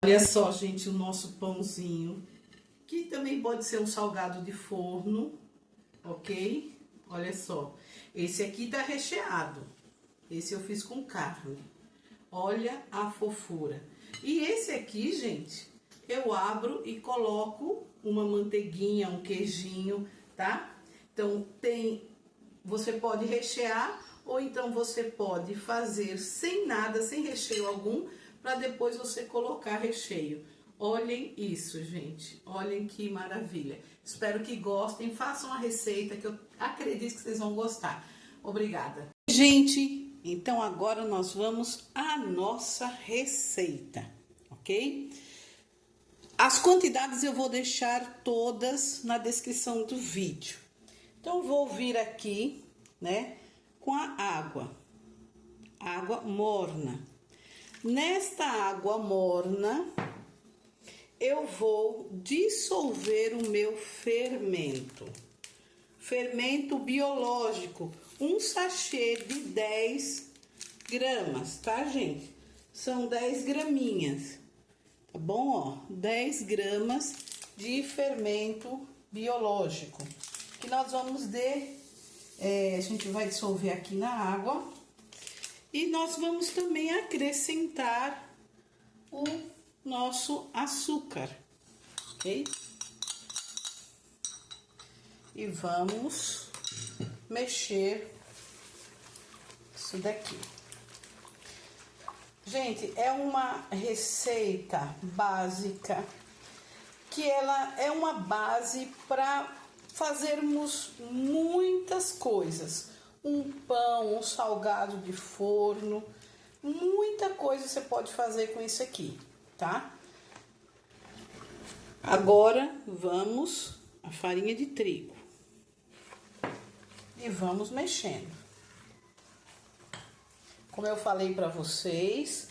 Olha só, gente, o nosso pãozinho, que também pode ser um salgado de forno, ok? Olha só, esse aqui tá recheado, esse eu fiz com carne. Olha a fofura. E esse aqui, gente, eu abro e coloco uma manteiguinha, um queijinho, tá? Então, você pode rechear ou então você pode fazer sem nada, sem recheio algum, para depois você colocar recheio. Olhem isso, gente. Olhem que maravilha. Espero que gostem. Façam a receita que eu acredito que vocês vão gostar. Obrigada. Gente, então agora nós vamos à nossa receita, ok? As quantidades eu vou deixar todas na descrição do vídeo. Então, vou vir aqui, né, com a água morna. Nesta água morna, eu vou dissolver o meu fermento. Fermento biológico, um sachê de 10 gramas, tá, gente? São 10 graminhas, tá bom? Ó, 10 gramas de fermento biológico, que nós vamos a gente vai dissolver aqui na água. E nós vamos também acrescentar o nosso açúcar, ok? E vamos mexer isso daqui. Gente, é uma receita básica, que ela é uma base para fazermos muitas coisas. Um pão, um salgado de forno, muita coisa você pode fazer com isso aqui, tá? Agora, vamos a farinha de trigo. E vamos mexendo. Como eu falei para vocês,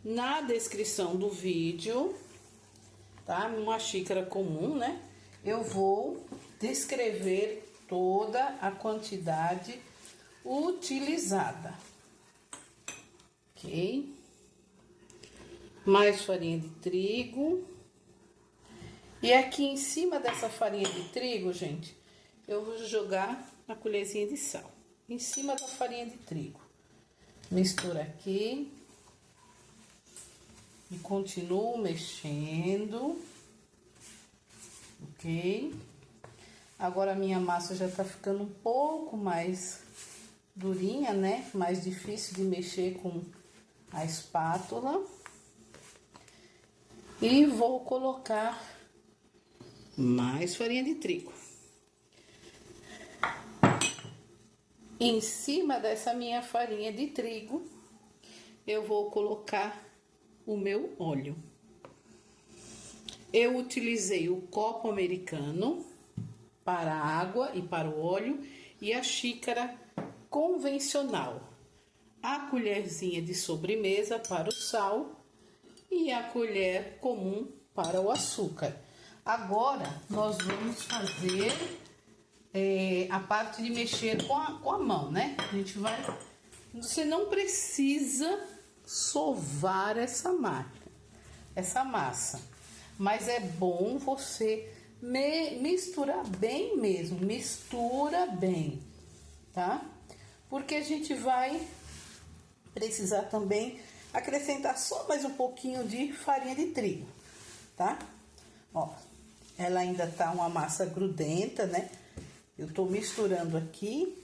na descrição do vídeo, tá? Uma xícara comum, né? Eu vou descrever toda a quantidade utilizada, ok? Mais farinha de trigo. E aqui em cima dessa farinha de trigo, gente, eu vou jogar a colherzinha de sal em cima da farinha de trigo. Mistura aqui e continuo mexendo, ok? Agora a minha massa já tá ficando um pouco mais durinha, né? Mais difícil de mexer com a espátula. E vou colocar mais farinha de trigo. Em cima dessa minha farinha de trigo, eu vou colocar o meu óleo. Eu utilizei o copo americano para a água e para o óleo e a xícara convencional. A colherzinha de sobremesa para o sal e a colher comum para o açúcar. Agora, nós vamos fazer a parte de mexer com a mão, né? A gente vai... Você não precisa sovar essa massa, mas é bom você misturar bem mesmo, mistura bem, tá? Porque a gente vai precisar também acrescentar só mais um pouquinho de farinha de trigo, tá? Ó, ela ainda tá uma massa grudenta, né? Eu tô misturando aqui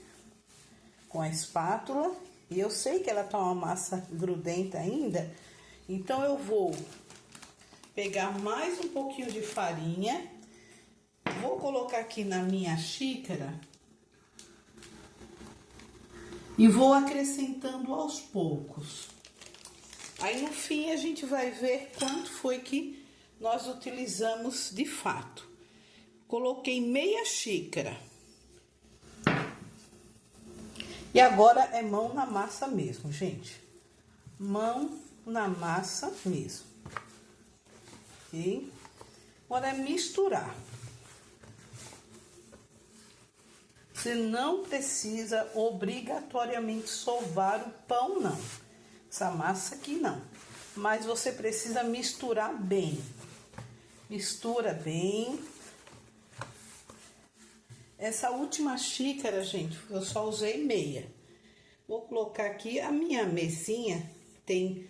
com a espátula e eu sei que ela tá uma massa grudenta ainda, então eu vou pegar mais um pouquinho de farinha. Vou colocar aqui na minha xícara e vou acrescentando aos poucos. Aí no fim a gente vai ver quanto foi que nós utilizamos de fato. Coloquei meia xícara. E agora é mão na massa mesmo, gente. Mão na massa mesmo. Ok? Agora é misturar. Você não precisa obrigatoriamente sovar o pão, não. Essa massa aqui, não. mas você precisa misturar bem. Mistura bem. Essa última xícara, gente, eu só usei meia. Vou colocar aqui a minha mesinha, tem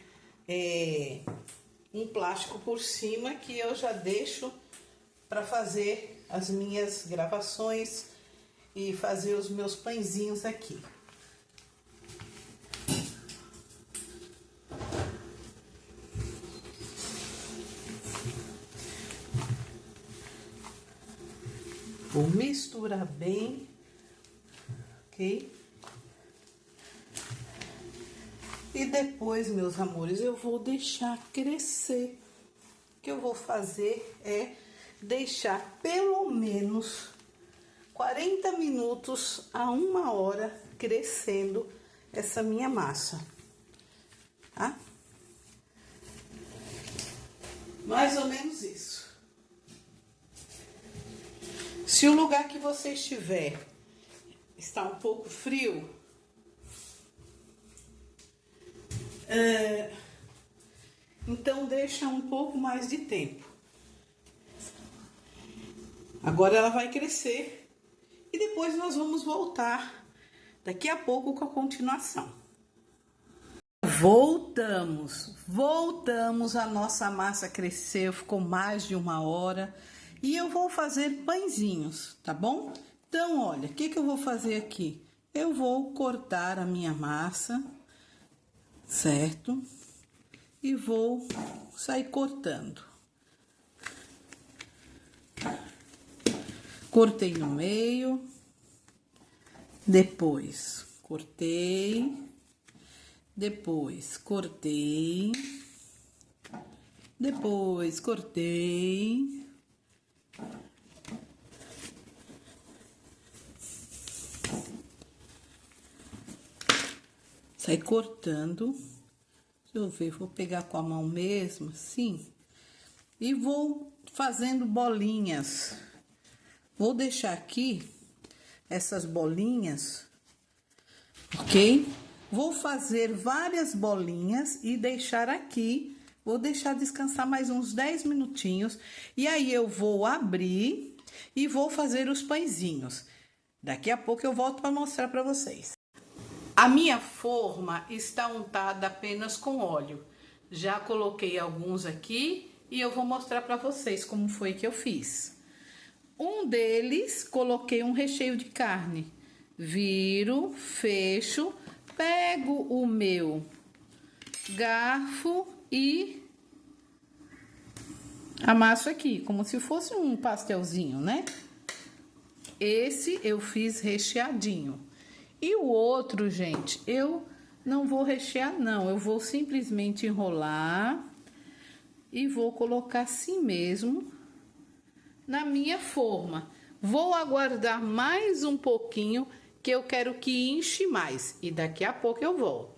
um plástico por cima que eu já deixo para fazer as minhas gravações e fazer os meus pãezinhos aqui. Vou misturar bem, ok? E depois, meus amores, eu vou deixar crescer. O que eu vou fazer é deixar pelo menos 40 minutos a 1 hora crescendo essa minha massa, tá? Mais ou menos isso. Se o lugar que você estiver está um pouco frio, então deixa um pouco mais de tempo. Agora ela vai crescer e depois nós vamos voltar daqui a pouco com a continuação. Voltamos, a nossa massa cresceu, ficou mais de 1 hora. E eu vou fazer pãezinhos, tá bom? Então, olha, o que eu vou fazer aqui? Eu vou cortar a minha massa, certo? E vou sair cortando. Cortei no meio, depois cortei, depois cortei, depois cortei. Sai cortando. Deixa eu ver, vou pegar com a mão mesmo, assim. E vou fazendo bolinhas. Vou deixar aqui essas bolinhas, ok? Vou fazer várias bolinhas e deixar aqui. Vou deixar descansar mais uns 10 minutinhos. E aí eu vou abrir e vou fazer os pãezinhos. Daqui a pouco eu volto para mostrar para vocês. A minha forma está untada apenas com óleo. Já coloquei alguns aqui e eu vou mostrar para vocês como foi que eu fiz. Um deles, coloquei um recheio de carne. Viro, fecho, pego o meu garfo e amasso aqui, como se fosse um pastelzinho, né? Esse eu fiz recheadinho. E o outro, gente, eu não vou rechear, não. Eu vou simplesmente enrolar e vou colocar assim mesmo na minha forma. Vou aguardar mais um pouquinho, que eu quero que enche mais. E daqui a pouco eu volto.